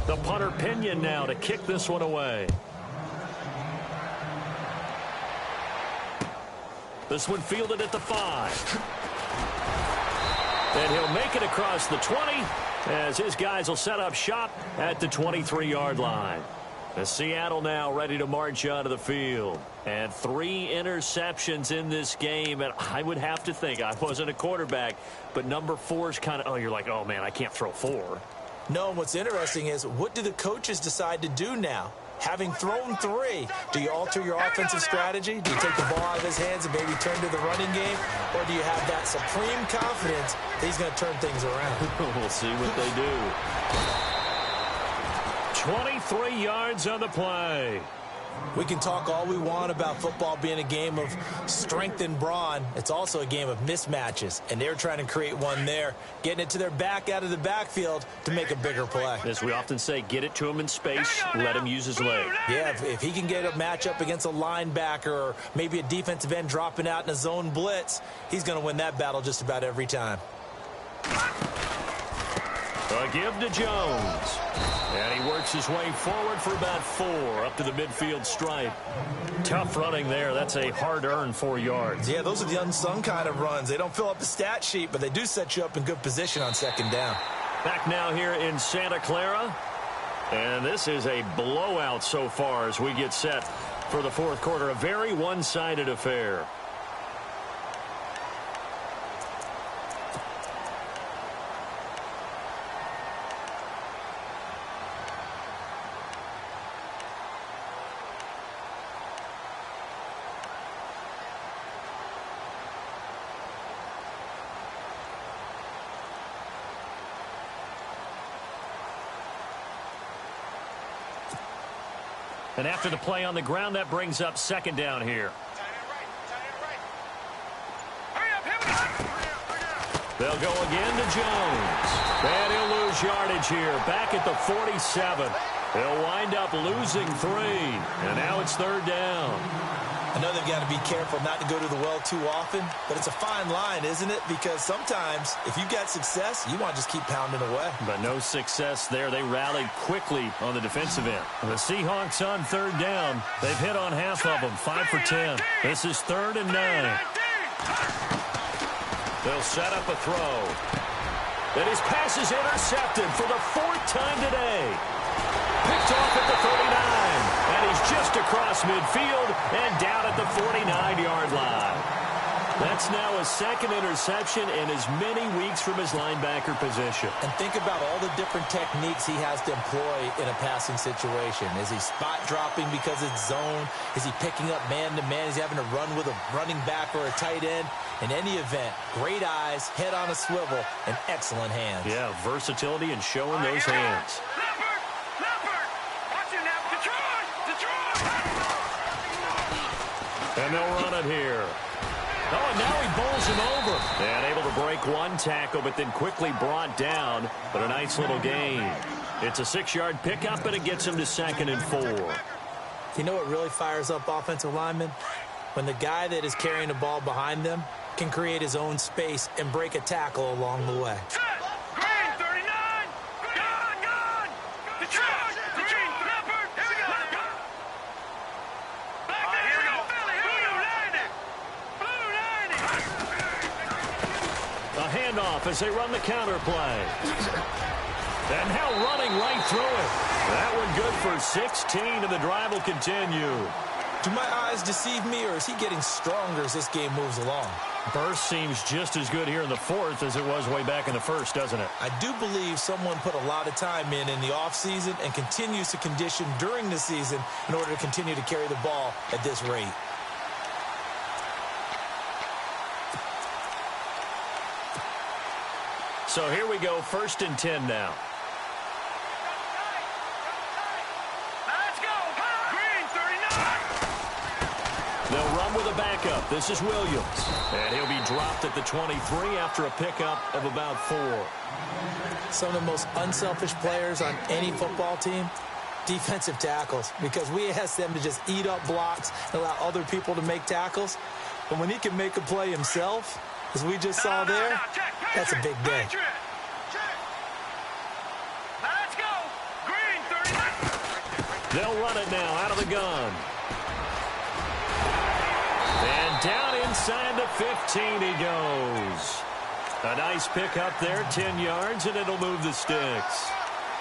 The punter Pinion now to kick this one away. This one fielded at the 5. And he'll make it across the 20 as his guys will set up shop at the 23-yard line. The Seattle now ready to march onto the field. And 3 interceptions in this game. And I would have to think, I wasn't a quarterback, but number 4 is kind of, you're like, oh, man, I can't throw 4. No, what's interesting is, what do the coaches decide to do now? Having thrown 3, do you alter your offensive strategy? Do you take the ball out of his hands and maybe turn to the running game? Or do you have that supreme confidence that he's going to turn things around? We'll see what they do. 23 yards on the play. We can talk all we want about football being a game of strength and brawn. It's also a game of mismatches, and they're trying to create one there, getting it to their back out of the backfield to make a bigger play. As we often say, get it to him in space, let him use his leg. Yeah, if he can get a matchup against a linebacker or maybe a defensive end dropping out in a zone blitz, he's going to win that battle just about every time. A give to Jones. And he works his way forward for about 4 up to the midfield stripe. Tough running there. That's a hard-earned 4 yards. Yeah, those are the unsung kind of runs. They don't fill up the stat sheet, but they do set you up in good position on second down. Back now here in Santa Clara. And this is a blowout so far as we get set for the fourth quarter. A very one-sided affair. And after the play on the ground, that brings up second down here. They'll go again to Jones. And he'll lose yardage here. Back at the 47. He'll wind up losing 3. And now it's third down. I know they've got to be careful not to go to the well too often, but it's a fine line, isn't it? Because sometimes if you've got success, you want to just keep pounding away. But no success there. They rallied quickly on the defensive end. The Seahawks on third down. They've hit on half of them, 5 for 10. This is 3rd and 9. They'll set up a throw. And his pass is intercepted for the 4th time today. Picked off at the 39. And he's just across midfield and down at the 49-yard line. That's now a 2nd interception in as many weeks from his linebacker position. And think about all the different techniques he has to employ in a passing situation. Is he spot dropping because it's zone? Is he picking up man-to-man? Is he having to run with a running back or a tight end? In any event, great eyes, head on a swivel, and excellent hands. Yeah, versatility and showing those hands. And they'll run it here. Oh, and now he bowls him over. And able to break one tackle, but then quickly brought down. But a nice little gain. It's a 6-yard pickup, and it gets him to 2nd and 4. You know what really fires up offensive linemen? When the guy that is carrying the ball behind them can create his own space and break a tackle along the way. As they run the counter play. And now running right through it. That one good for 16, and the drive will continue. Do my eyes deceive me, or is he getting stronger as this game moves along? Burst seems just as good here in the 4th as it was way back in the 1st, doesn't it? I do believe someone put a lot of time in the offseason and continues to condition during the season in order to continue to carry the ball at this rate. So here we go, 1st and 10 now. Let's go. Green 39. They'll run with a backup. This is Williams. And he'll be dropped at the 23 after a pickup of about 4. Some of the most unselfish players on any football team, defensive tackles, because we ask them to just eat up blocks and allow other people to make tackles. But when he can make a play himself, as we just saw there, that's a big day. Let's go. Green 39. They'll run it now out of the gun. And down inside the 15 he goes. A nice pickup there, 10 yards, and it'll move the sticks.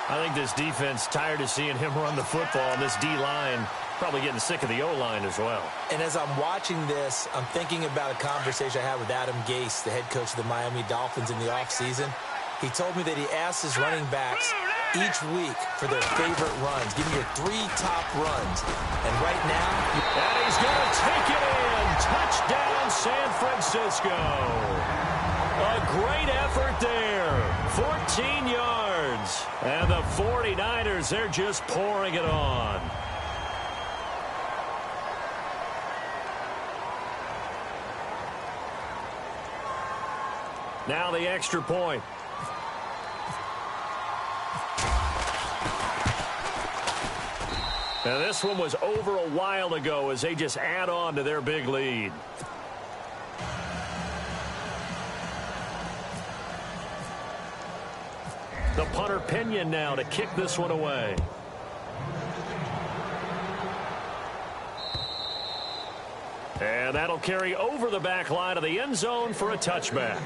I think this defense tired of seeing him run the football, and this D-line probably getting sick of the O-line as well. And as I'm watching this, I'm thinking about a conversation I had with Adam Gase, the head coach of the Miami Dolphins in the offseason. He told me that he asked his running backs each week for their favorite runs. Give me your 3 top runs. And right now... And he's going to take it in. Touchdown, San Francisco. A great effort there. 14 yards. And the 49ers, they're just pouring it on. Now the extra point. Now this one was over a while ago as they just add on to their big lead. The punter Pinion now to kick this one away. And that'll carry over the back line of the end zone for a touchback.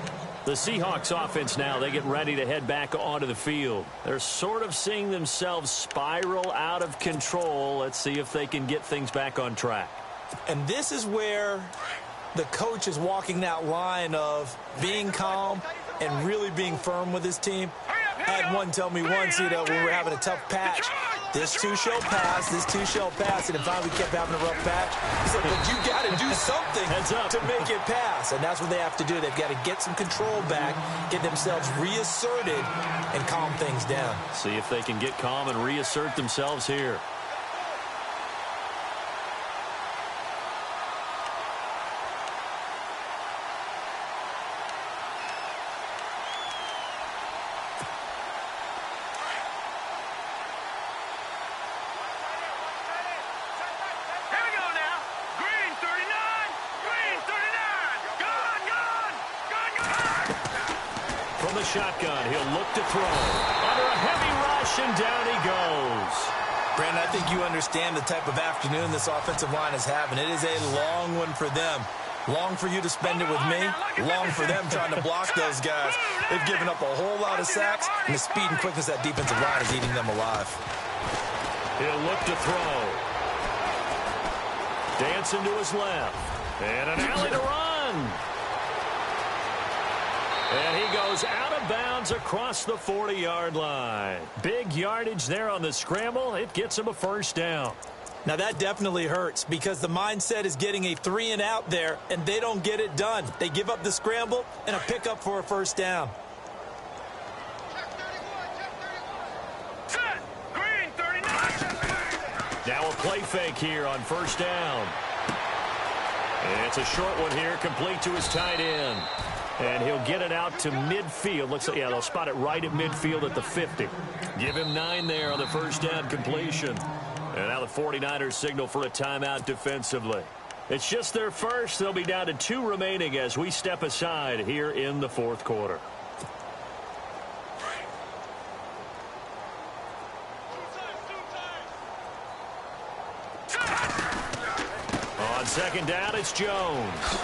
The Seahawks offense now, they get ready to head back onto the field. They're sort of seeing themselves spiral out of control. Let's see if they can get things back on track. And this is where the coach is walking that line of being calm and really being firm with his team. I had one tell me once, when we were having a tough patch, this too shall pass, this too shall pass, and finally we kept having a rough patch. He said, but you got to do something to make it pass, and that's what they have to do. They've got to get some control back, get themselves reasserted, and calm things down. See if they can get calm and reassert themselves here. Shotgun. He'll look to throw. Under a heavy rush, and down he goes. Brandon, I think you understand the type of afternoon this offensive line is having. It is a long one for them. Long for you to spend it with me. Long for them trying to block those guys. They've given up a whole lot of sacks, and the speed and quickness of that defensive line is eating them alive. He'll look to throw. Dancing to his left. And an alley to run. And he goes out of bounds across the 40-yard line. Big yardage there on the scramble. It gets him a first down. Now that definitely hurts because the mindset is getting a 3-and-out there, and they don't get it done. They give up the scramble and a pickup for a first down. Set. Green 39. Now a play fake here on first down. And it's a short one here, complete to his tight end. And he'll get it out to midfield. Looks like, yeah, they'll spot it right at midfield at the 50. Give him 9 there on the first down completion. And now the 49ers signal for a timeout defensively. It's just their first. They'll be down to 2 remaining as we step aside here in the fourth quarter. On second down, it's Jones.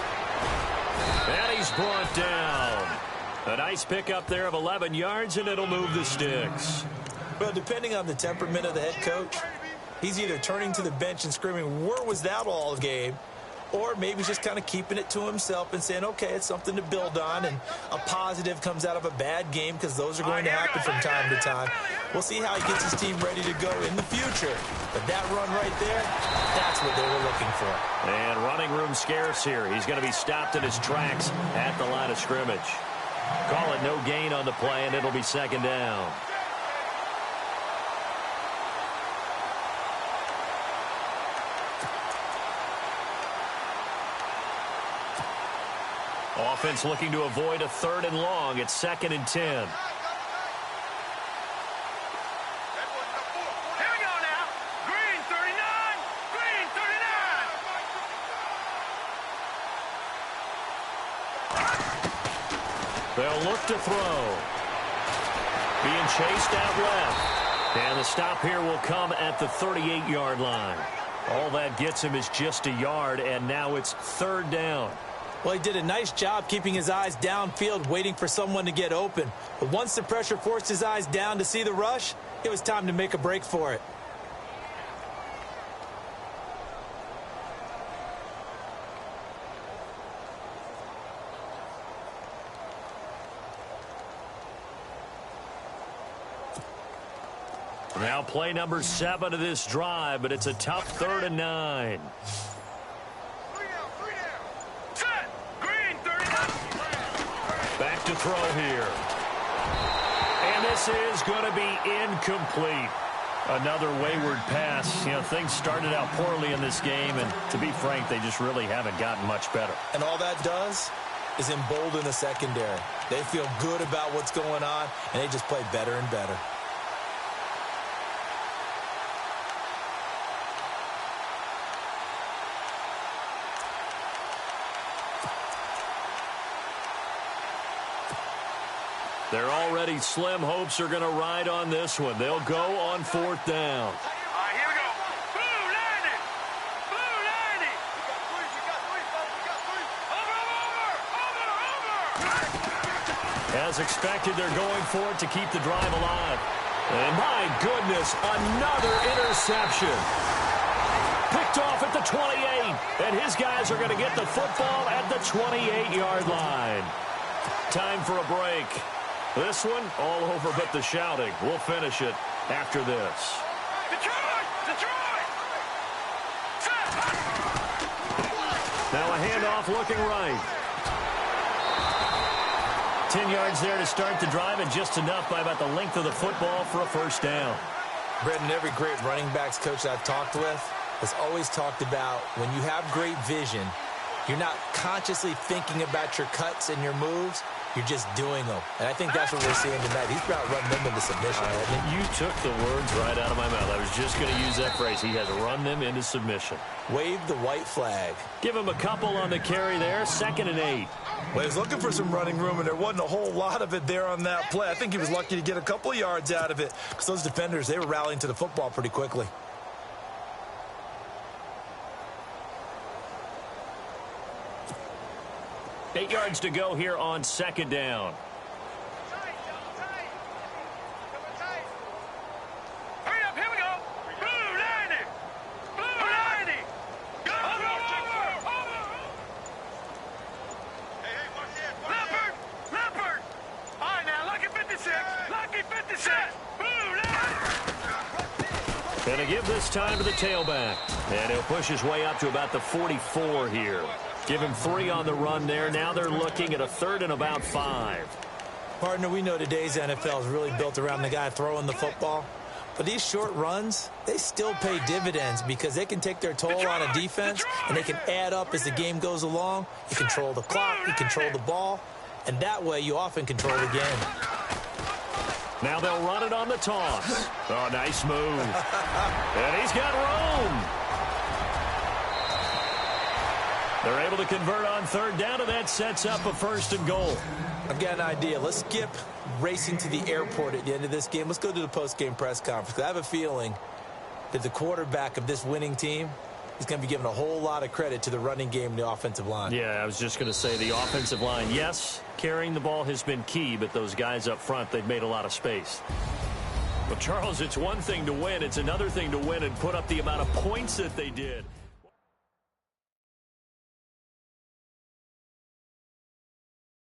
And he's brought down. A nice pickup there of 11 yards, and it'll move the sticks. Well, depending on the temperament of the head coach, he's either turning to the bench and screaming, where was that all game? Or maybe he's just kind of keeping it to himself and saying, okay, it's something to build on, and a positive comes out of a bad game because those are going to happen from time to time. We'll see how he gets his team ready to go in the future. But that run right there, that's what they were looking for. And running room scarce here. He's going to be stopped in his tracks at the line of scrimmage. Call it no gain on the play, and it'll be second down. Offense looking to avoid a 3rd and long. It's 2nd and 10. Here we go now. Green 39. Green 39. They'll look to throw. Being chased out left. And the stop here will come at the 38-yard line. All that gets him is just a yard, and now it's 3rd down. Well, he did a nice job keeping his eyes downfield, waiting for someone to get open. But once the pressure forced his eyes down to see the rush, it was time to make a break for it. Now play number 7 of this drive, but it's a tough 3rd and 9. Set. Green, 39. Back to throw here. And this is going to be incomplete. Another wayward pass. You know, things started out poorly in this game, and to be frank, they just really haven't gotten much better. And all that does is embolden the secondary. They feel good about what's going on, and they just play better and better. They're already slim hopes are going to ride on this one. They'll go on 4th down. All right, here we go. Blue 90. Blue 90. We got three. Over. As expected, they're going for it to keep the drive alive. And my goodness, another interception. Picked off at the 28. And his guys are going to get the football at the 28-yard line. Time for a break. This one, all over but the shouting. We'll finish it after this. Detroit! Set. Now a handoff looking right. 10 yards there to start the drive, and just enough by about the length of the football for a 1st down. Brendan, every great running backs coach I've talked with has always talked about when you have great vision, you're not consciously thinking about your cuts and your moves. You're just doing them. And I think that's what we're seeing tonight. He's about running them into submission. You took the words right out of my mouth. I was just going to use that phrase. He has run them into submission. Wave the white flag. Give him a couple on the carry there. 2nd and 8. Well, he was looking for some running room, and there wasn't a whole lot of it there on that play. I think he was lucky to get a couple of yards out of it because those defenders, they were rallying to the football pretty quickly. Eight yards to go here on 2nd down. Hurry up, here we go. Blue 90. Blue 90. Go. Over. Hey, watch this. Leopard. All right, now, lucky 56. Lucky 56. Blue 90. And to give this time to the tailback. And he'll push his way up to about the 44 here. Give him 3 on the run there. Now they're looking at a 3rd and about 5. Partner, we know today's NFL is really built around the guy throwing the football. But these short runs, they still pay dividends because they can take their toll on a defense, and they can add up as the game goes along. You control the clock, you control the ball, and that way you often control the game. Now they'll run it on the toss. Oh, nice move. And he's got room. They're able to convert on 3rd down, and that sets up a 1st and goal. I've got an idea. Let's skip racing to the airport at the end of this game. Let's go to the post-game press conference. I have a feeling that the quarterback of this winning team is going to be giving a whole lot of credit to the running game and the offensive line. Yeah, I was just going to say the offensive line. Yes, carrying the ball has been key, but those guys up front, they've made a lot of space. Well, Charles, it's one thing to win. It's another thing to win and put up the amount of points that they did.